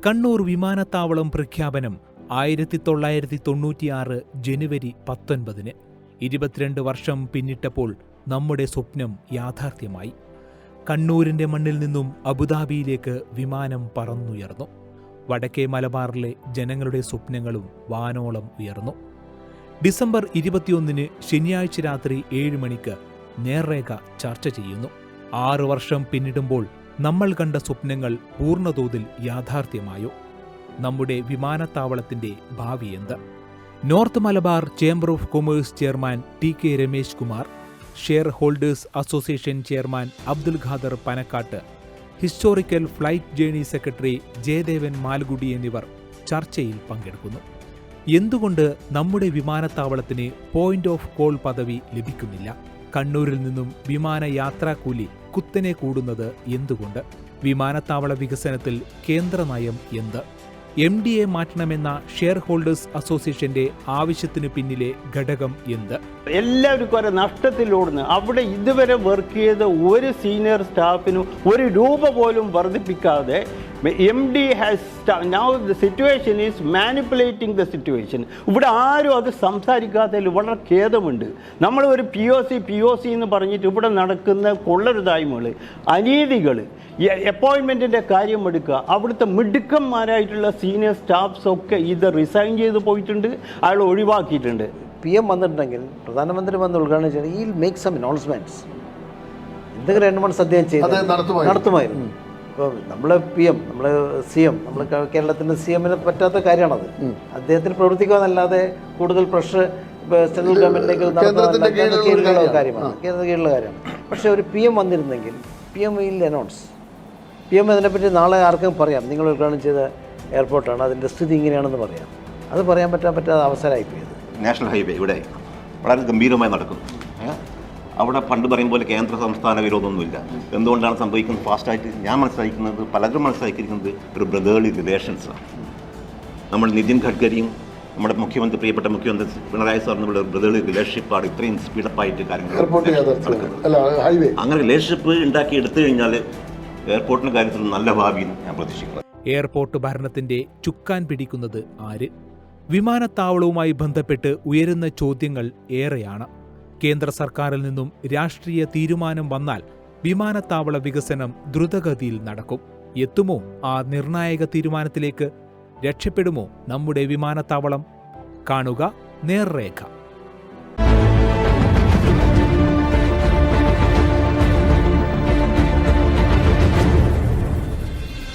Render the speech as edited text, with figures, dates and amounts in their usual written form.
കണ്ണൂർ വിമാനത്താവളം പ്രഖ്യാപനം 1996 ജനുവരി 19. 22 വർഷം പിന്നിട്ടപ്പോൾ നമ്മുടെ സ്വപ്നം യാഥാർത്ഥ്യമായി. കണ്ണൂരിന്റെ മണ്ണിൽ നിന്നും അബുദാബിയിലേക്ക് വിമാനം പറന്നുയർന്നു. വടക്കേ മലബാറിലെ ജനങ്ങളുടെ സ്വപ്നങ്ങളും വാനോളം ഉയർന്നു. ഡിസംബർ 21 ശനിയാഴ്ച രാത്രി 7 മണിക്ക് നേർരേഖ ചർച്ച ചെയ്യുന്നു. 6 വർഷം പിന്നിടുമ്പോൾ നമ്മൾ കണ്ട സ്വപ്നങ്ങൾ പൂർണ്ണതോതിൽ യാഥാർത്ഥ്യമായോ? നമ്മുടെ വിമാനത്താവളത്തിന്റെ ഭാവി എന്ത്? North Malabar chamber of commerce chairman TK Ramesh Kumar, shareholders association chairman Abdul Khader Panakkatt, historical flight journey secretary Jayadevan Malgudi എന്നിവർ ചർച്ചയിൽ പങ്കെടുക്കുന്നു. എന്തുകൊണ്ട് നമ്മുടെ വിമാനത്താവളത്തിന് പോയിന്റ് ഓഫ് കോൾ പദവി ലഭിക്കുന്നില്ല? കണ്ണൂരിൽ നിന്നും വിമാന യാത്രാക്കൂലി കുത്തനെ കൂടുന്നത് എന്തുകൊണ്ട്? വിമാനത്താവള വികസനത്തിൽ കേന്ദ്ര നയം എന്ത്? MDA മാറ്റണമെന്ന ഷെയർ ഹോൾഡേഴ്സ് അസോസിയേഷന്റെ ആവശ്യത്തിന് പിന്നിലെ ഘടകം എന്ത്? എല്ലാവർക്കും ഒരു നഷ്ടത്തിലോടുന്നു. അവിടെ ഇതുവരെ വർക്ക് ചെയ്ത ഒരു സീനിയർ സ്റ്റാഫിനും ഒരു രൂപ പോലും വർദ്ധിപ്പിക്കാതെ MD has now the situation is manipulating the situation. ഇവിടെ ആരും അത് സംസാരിക്കാത്തതിൽ വളരെ ഖേദമുണ്ട്. നമ്മൾ ഒരു POC എന്ന് പറഞ്ഞിട്ട് ഇവിടെ നടക്കുന്ന കൊള്ളരുതായ്മകൾ, അനീതികൾ, അപ്പോയിൻമെൻറ്റിൻ്റെ കാര്യം എടുക്കുക. അവിടുത്തെ മിടുക്കന്മാരായിട്ടുള്ള സീനിയർ സ്റ്റാഫ്സ് ഒക്കെ ഇത് റിസൈൻ ചെയ്ത് പോയിട്ടുണ്ട്, അയാൾ ഒഴിവാക്കിയിട്ടുണ്ട്. PM വന്നിട്ടുണ്ടെങ്കിൽ പ്രധാനമന്ത്രി വന്ന് ഉദ്ഘാടനം ചെയ്ത് ഈ മേക്ക് സം അനൗൺസ്മെൻറ്റ്സ് എന്തെങ്കിലും അനൗൺസ് അദ്ദേഹം ചെയ്ത് നടത്തുമായിരുന്നു. ഇപ്പോൾ നമ്മളെ PM, നമ്മളെ CM, നമ്മൾ കേരളത്തിൻ്റെ CM-ന് പറ്റാത്ത കാര്യമാണത്. അദ്ദേഹത്തിന് പ്രവർത്തിക്കാന്നല്ലാതെ കൂടുതൽ പ്രഷർ സെൻട്രൽ ഗവൺമെൻറ്റിലേക്ക് കീഴിലുള്ള കാര്യമാണ്, കേന്ദ്ര കീഴിലുള്ള കാര്യമാണ്. പക്ഷേ ഒരു PM വന്നിരുന്നെങ്കിൽ PM വിൽ അനൗൺസ്. PM അതിനെപ്പറ്റി നാളെ ആർക്കും പറയാം, നിങ്ങൾ ഉദ്ഘാടനം ചെയ്ത എയർപോർട്ടാണ്, അതിൻ്റെ സ്ഥിതി ഇങ്ങനെയാണെന്ന് പറയാം. അത് പറയാൻ പറ്റാത്ത അവസരമായിപ്പോയത്. നാഷണൽ ഹൈവേ ഇവിടെ വളരെ ഗംഭീരമായി നടക്കുന്നു. അവിടെ പണ്ട് പറയും പോലെ കേന്ദ്ര സംസ്ഥാന വിരോധമൊന്നുമില്ല. എന്തുകൊണ്ടാണ് സംഭവിക്കുന്നത്? ഫാസ്റ്റായിട്ട് ഞാൻ മനസ്സിലാക്കുന്നത്, പലരും മനസ്സിലാക്കിയിരിക്കുന്നത് ഒരു ബ്രദേർലി റിലേഷൻസാണ്. നമ്മൾ നിതിൻ ഗഡ്കരിയും നമ്മുടെ പ്രിയപ്പെട്ട മുഖ്യമന്ത്രി പിണറായി സാറിനും ഇവിടെ ബ്രദേർലി റിലേഷൻഷിപ്പാണ് ഇത്രയും സ്പീഡപ്പായിട്ട് കാര്യങ്ങൾ. അങ്ങനെ റിലേഷൻഷിപ്പ് ഉണ്ടാക്കി എടുത്തു കഴിഞ്ഞാൽ എയർപോർട്ടിൻ്റെ കാര്യത്തിൽ നല്ല ഭാവി ഞാൻ പ്രതീക്ഷിക്കുന്നത്. എയർപോർട്ട് ഭരണത്തിന്റെ ചുക്കാൻ പിടിക്കുന്നത് ആര്? വിമാനത്താവളവുമായി ബന്ധപ്പെട്ട് ഉയരുന്ന ചോദ്യങ്ങൾ ഏറെയാണ്. കേന്ദ്ര സർക്കാരിൽ നിന്നും രാഷ്ട്രീയ തീരുമാനം വന്നാൽ വിമാനത്താവള വികസനം ദ്രുതഗതിയിൽ നടക്കും. എത്തുമോ ആ നിർണായക തീരുമാനത്തിലേക്ക്? രക്ഷപ്പെടുമോ നമ്മുടെ വിമാനത്താവളം? കാണുക നേർരേഖ.